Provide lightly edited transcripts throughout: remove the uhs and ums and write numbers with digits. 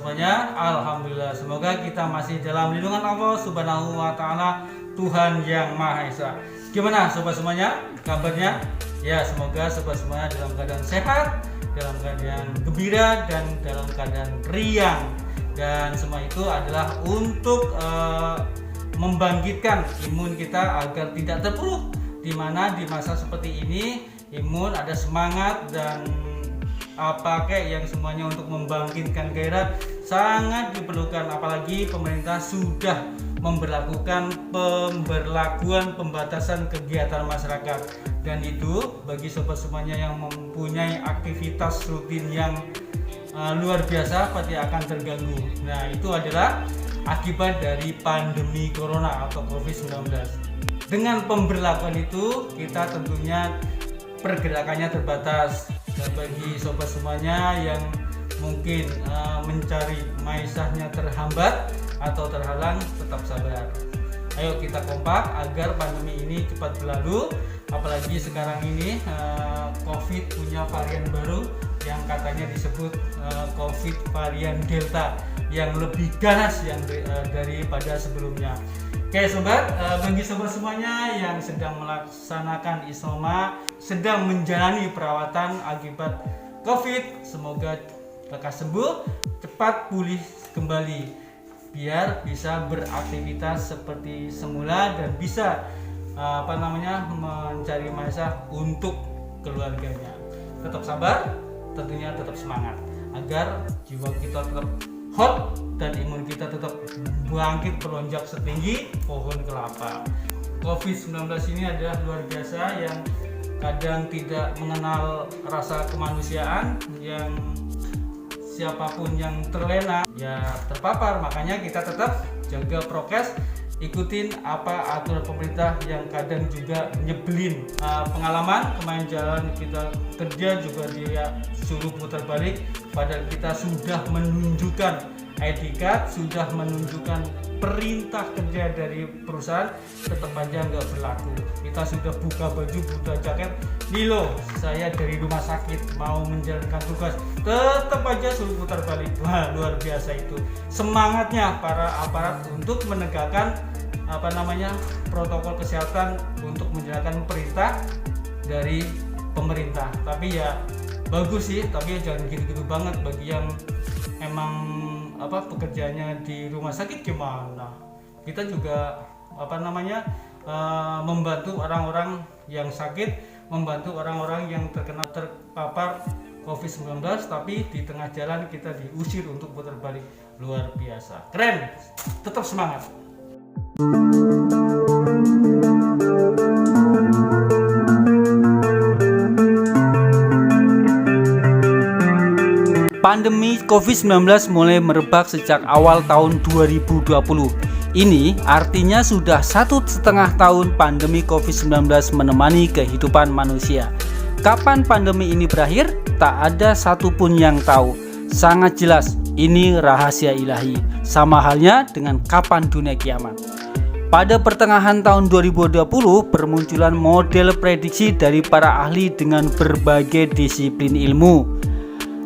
semuanya, alhamdulillah. Semoga kita masih dalam lindungan Allah Subhanahu wa taala, Tuhan yang Maha Esa. Gimana sobat semuanya? Kabarnya? Ya, semoga sobat semuanya dalam keadaan sehat, dalam keadaan gembira, dan dalam keadaan riang. Dan semua itu adalah untuk membangkitkan imun kita agar tidak terpuruk, di mana di masa seperti ini imun ada semangat dan pakai yang semuanya untuk membangkitkan gairah sangat diperlukan. Apalagi pemerintah sudah memberlakukan pembatasan kegiatan masyarakat, dan itu bagi sobat semuanya yang mempunyai aktivitas rutin yang luar biasa pasti akan terganggu. Nah, itu adalah akibat dari pandemi corona atau COVID-19. Dengan pemberlakuan itu kita tentunya pergerakannya terbatas. Dan bagi sobat semuanya yang mungkin mencari maisahnya terhambat atau terhalang, tetap sabar. Ayo kita kompak agar pandemi ini cepat berlalu. Apalagi sekarang ini COVID punya varian baru yang katanya disebut COVID varian Delta yang lebih ganas daripada sebelumnya. Oke sobat, bagi sobat semuanya yang sedang melaksanakan isoman, sedang menjalani perawatan akibat COVID, semoga lekas sembuh, cepat pulih kembali, biar bisa beraktivitas seperti semula dan bisa mencari maisah untuk keluarganya. Tetap sabar, tentunya tetap semangat agar jiwa kita tetap hot dan imun kita tetap bangkit melonjak setinggi pohon kelapa. COVID-19 ini adalah luar biasa yang kadang tidak mengenal rasa kemanusiaan, yang siapapun yang terlena ya terpapar. Makanya kita tetap jaga prokes, ikutin apa aturan pemerintah yang kadang juga nyebelin. Pengalaman kemarin jalan kita kerja juga dia suruh putar balik, padahal kita sudah menunjukkan ID card, sudah menunjukkan perintah kerja dari perusahaan, tetap aja nggak berlaku. Kita sudah buka baju, buka jaket, nih loh saya dari rumah sakit mau menjalankan tugas, tetap aja suruh putar balik. Wah, luar biasa itu semangatnya para aparat untuk menegakkan protokol kesehatan untuk menjalankan perintah dari pemerintah. Tapi ya bagus sih, tapi ya jangan gitu-gitu banget. Bagi yang emang pekerjaannya di rumah sakit gimana? Kita juga membantu orang-orang yang sakit, membantu orang-orang yang terpapar COVID-19, tapi di tengah jalan kita diusir untuk putar balik. Luar biasa, keren, tetap semangat. Pandemi COVID-19 mulai merebak sejak awal tahun 2020. Ini artinya sudah 1,5 tahun pandemi COVID-19 menemani kehidupan manusia. Kapan pandemi ini berakhir? Tak ada satupun yang tahu. Sangat jelas, ini rahasia ilahi. Sama halnya dengan kapan dunia kiamat. Pada pertengahan tahun 2020, bermunculan model prediksi dari para ahli dengan berbagai disiplin ilmu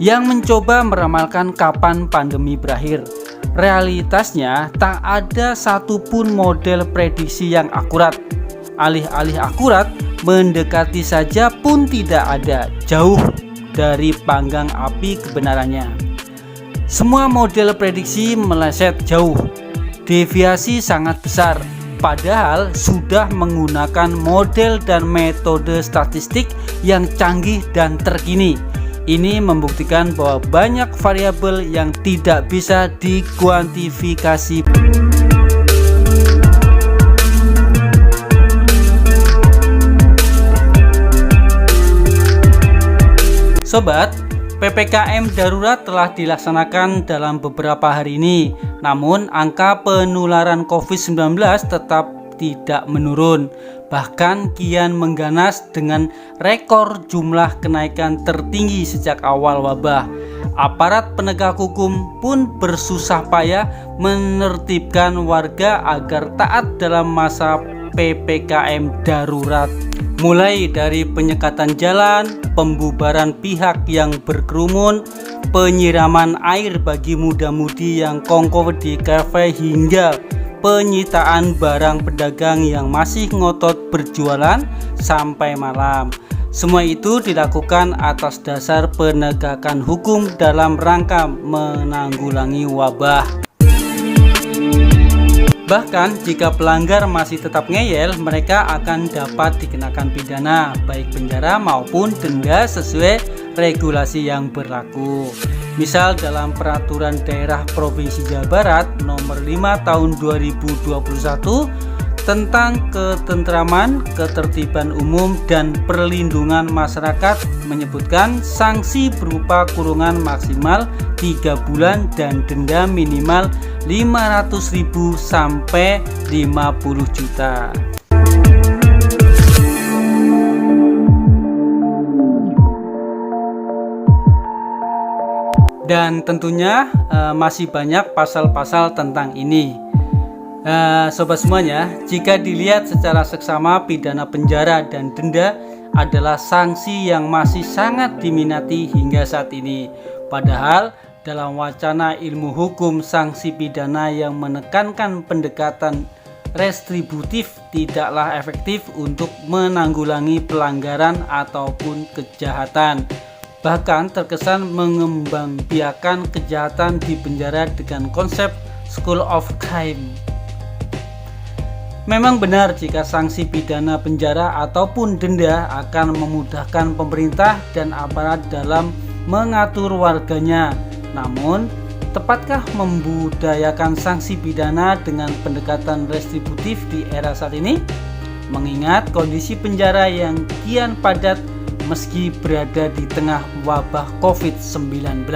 yang mencoba meramalkan kapan pandemi berakhir. Realitasnya tak ada satupun model prediksi yang akurat. Alih-alih akurat, mendekati saja pun tidak ada, jauh dari panggang api kebenarannya. Semua model prediksi meleset jauh, deviasi sangat besar, padahal sudah menggunakan model dan metode statistik yang canggih dan terkini. Ini membuktikan bahwa banyak variabel yang tidak bisa dikuantifikasi. Sobat, PPKM darurat telah dilaksanakan dalam beberapa hari ini. Namun angka penularan COVID-19 tetap tidak menurun, bahkan kian mengganas dengan rekor jumlah kenaikan tertinggi sejak awal wabah. Aparat penegak hukum pun bersusah payah menertibkan warga agar taat dalam masa PPKM darurat. mulai dari penyekatan jalan, pembubaran pihak yang berkerumun, penyiraman air bagi muda-mudi yang kongkow di kafe, hingga penyitaan barang pedagang yang masih ngotot berjualan sampai malam. Semua itu dilakukan atas dasar penegakan hukum dalam rangka menanggulangi wabah. Bahkan jika pelanggar masih tetap ngeyel, mereka akan dapat dikenakan pidana, baik penjara maupun denda sesuai regulasi yang berlaku. Misal dalam Peraturan Daerah Provinsi Jawa Barat Nomor 5 Tahun 2021 tentang ketentraman, ketertiban umum, dan perlindungan masyarakat menyebutkan sanksi berupa kurungan maksimal 3 bulan dan denda minimal 500.000 sampai 50 juta. Dan tentunya masih banyak pasal-pasal tentang ini. Sobat semuanya, jika dilihat secara seksama, pidana penjara dan denda adalah sanksi yang masih sangat diminati hingga saat ini. Padahal dalam wacana ilmu hukum, sanksi pidana yang menekankan pendekatan restributif tidaklah efektif untuk menanggulangi pelanggaran ataupun kejahatan. Bahkan terkesan mengembangbiakan kejahatan di penjara dengan konsep school of crime. Memang benar jika sanksi pidana penjara ataupun denda akan memudahkan pemerintah dan aparat dalam mengatur warganya. Namun, tepatkah membudayakan sanksi pidana dengan pendekatan restributif di era saat ini? Mengingat kondisi penjara yang kian padat meski berada di tengah wabah COVID-19.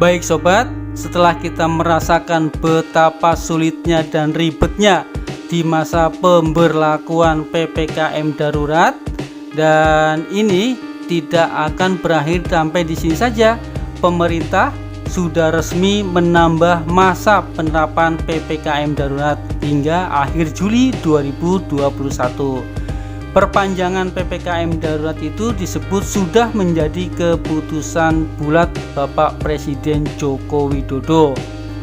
Baik sobat, setelah kita merasakan betapa sulitnya dan ribetnya di masa pemberlakuan PPKM darurat, dan ini tidak akan berakhir sampai di sini saja. Pemerintah sudah resmi menambah masa penerapan PPKM darurat hingga akhir Juli 2021. Perpanjangan PPKM darurat itu disebut sudah menjadi keputusan bulat Bapak Presiden Joko Widodo.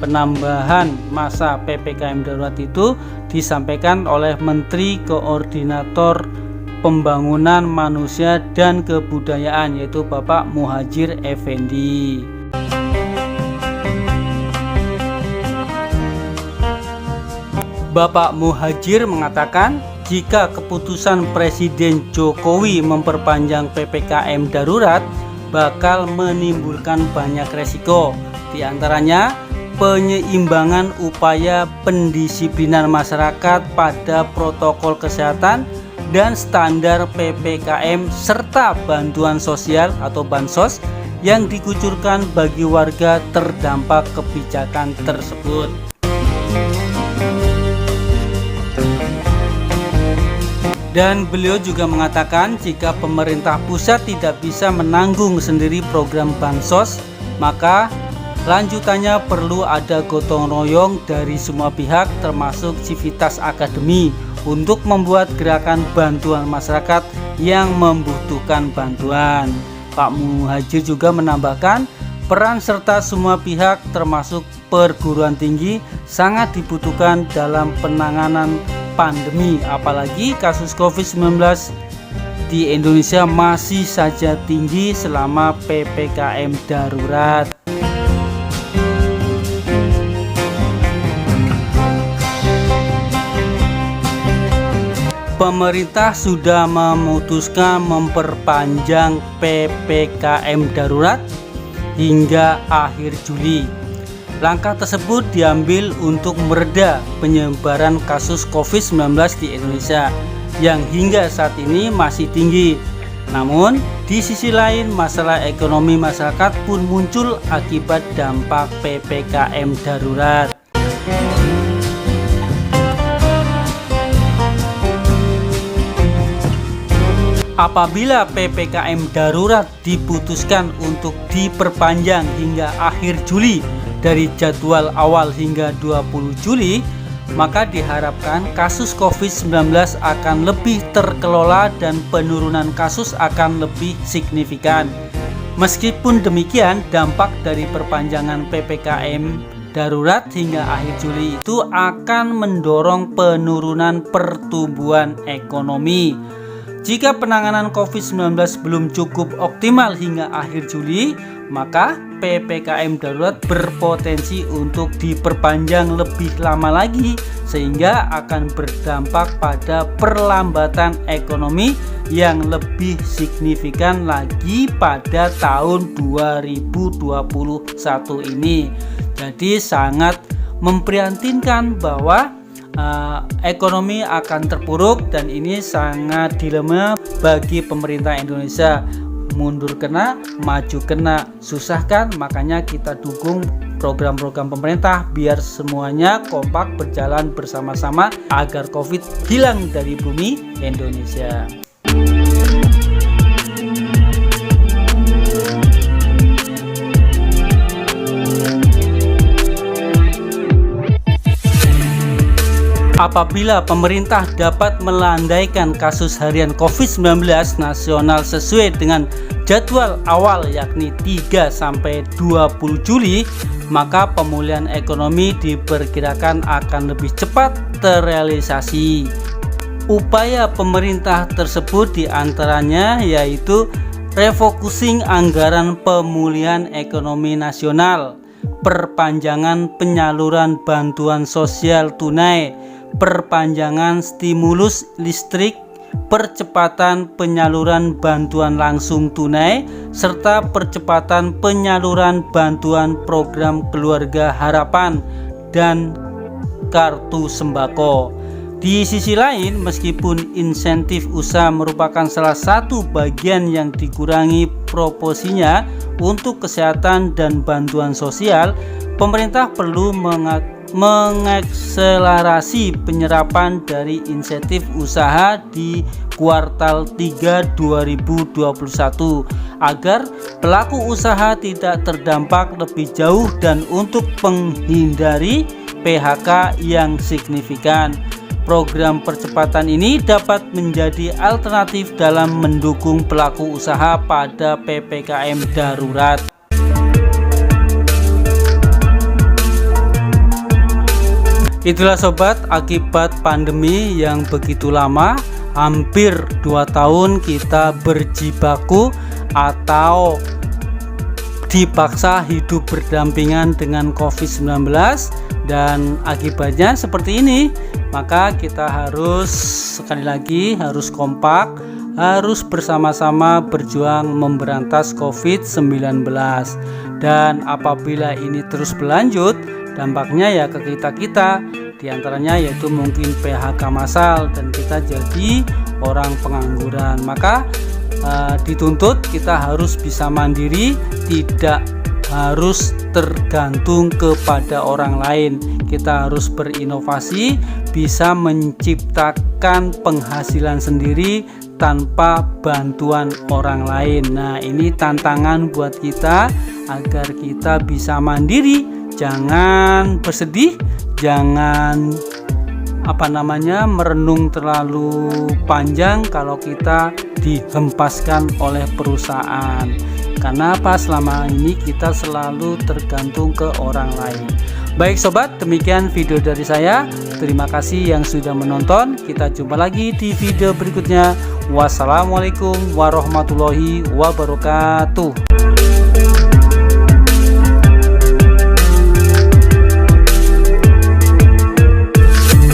Penambahan masa PPKM darurat itu disampaikan oleh Menteri Koordinator Pembangunan Manusia dan Kebudayaan, yaitu Bapak Muhadjir Effendi. Bapak Muhadjir mengatakan, jika keputusan Presiden Jokowi memperpanjang PPKM darurat bakal menimbulkan banyak resiko, di antaranya penyeimbangan upaya pendisiplinan masyarakat pada protokol kesehatan dan standar PPKM serta bantuan sosial atau bansos yang dikucurkan bagi warga terdampak kebijakan tersebut. Dan beliau juga mengatakan jika pemerintah pusat tidak bisa menanggung sendiri program bansos, maka lanjutannya perlu ada gotong royong dari semua pihak termasuk Civitas Academy untuk membuat gerakan bantuan masyarakat yang membutuhkan bantuan. Pak Muhadjir juga menambahkan peran serta semua pihak termasuk perguruan tinggi sangat dibutuhkan dalam penanganan pandemi, apalagi kasus COVID-19 di Indonesia masih saja tinggi selama PPKM darurat. Pemerintah sudah memutuskan memperpanjang PPKM darurat hingga akhir Juli. Langkah tersebut diambil untuk mereda penyebaran kasus COVID-19 di Indonesia yang hingga saat ini masih tinggi. Namun, di sisi lain masalah ekonomi masyarakat pun muncul akibat dampak PPKM darurat. Apabila PPKM darurat diputuskan untuk diperpanjang hingga akhir Juli dari jadwal awal hingga 20 Juli, maka diharapkan kasus COVID-19 akan lebih terkelola dan penurunan kasus akan lebih signifikan. Meskipun demikian, dampak dari perpanjangan PPKM darurat hingga akhir Juli itu akan mendorong penurunan pertumbuhan ekonomi. Jika penanganan COVID-19 belum cukup optimal hingga akhir Juli, maka PPKM darurat berpotensi untuk diperpanjang lebih lama lagi, sehingga akan berdampak pada perlambatan ekonomi yang lebih signifikan lagi pada tahun 2021 ini. Jadi sangat memprihatinkan bahwa ekonomi akan terpuruk, dan ini sangat dilema bagi pemerintah Indonesia. Mundur kena, maju kena, susah kan? Makanya kita dukung program-program pemerintah biar semuanya kompak berjalan bersama-sama agar COVID hilang dari bumi Indonesia. Apabila pemerintah dapat melandaikan kasus harian COVID-19 nasional sesuai dengan jadwal awal yakni 3-20 Juli, maka pemulihan ekonomi diperkirakan akan lebih cepat terrealisasi. Upaya pemerintah tersebut diantaranya yaitu refocusing anggaran pemulihan ekonomi nasional, perpanjangan penyaluran bantuan sosial tunai, perpanjangan stimulus listrik, percepatan penyaluran bantuan langsung tunai, serta percepatan penyaluran bantuan program keluarga harapan dan kartu sembako. Di sisi lain, meskipun insentif usaha merupakan salah satu bagian yang dikurangi proporsinya untuk kesehatan dan bantuan sosial, pemerintah perlu mengakselerasi penyerapan dari insentif usaha di kuartal 3 2021 agar pelaku usaha tidak terdampak lebih jauh dan untuk menghindari PHK yang signifikan. Program percepatan ini dapat menjadi alternatif dalam mendukung pelaku usaha pada PPKM darurat. Itulah sobat, akibat pandemi yang begitu lama, hampir 2 tahun kita berjibaku atau dipaksa hidup berdampingan dengan COVID-19, dan akibatnya seperti ini. Maka kita harus sekali lagi harus kompak, harus bersama-sama berjuang memberantas COVID-19. Dan apabila ini terus berlanjut, dampaknya ya ke kita-kita, diantaranya yaitu mungkin PHK massal dan kita jadi orang pengangguran. Maka dituntut kita harus bisa mandiri, tidak harus tergantung kepada orang lain. Kita harus berinovasi, bisa menciptakan penghasilan sendiri tanpa bantuan orang lain. Nah, ini tantangan buat kita agar kita bisa mandiri. Jangan bersedih, jangan merenung terlalu panjang kalau kita dihempaskan oleh perusahaan. Karena apa? Selama ini kita selalu tergantung ke orang lain. Baik sobat, demikian video dari saya. Terima kasih yang sudah menonton. Kita jumpa lagi di video berikutnya. Wassalamualaikum warahmatullahi wabarakatuh.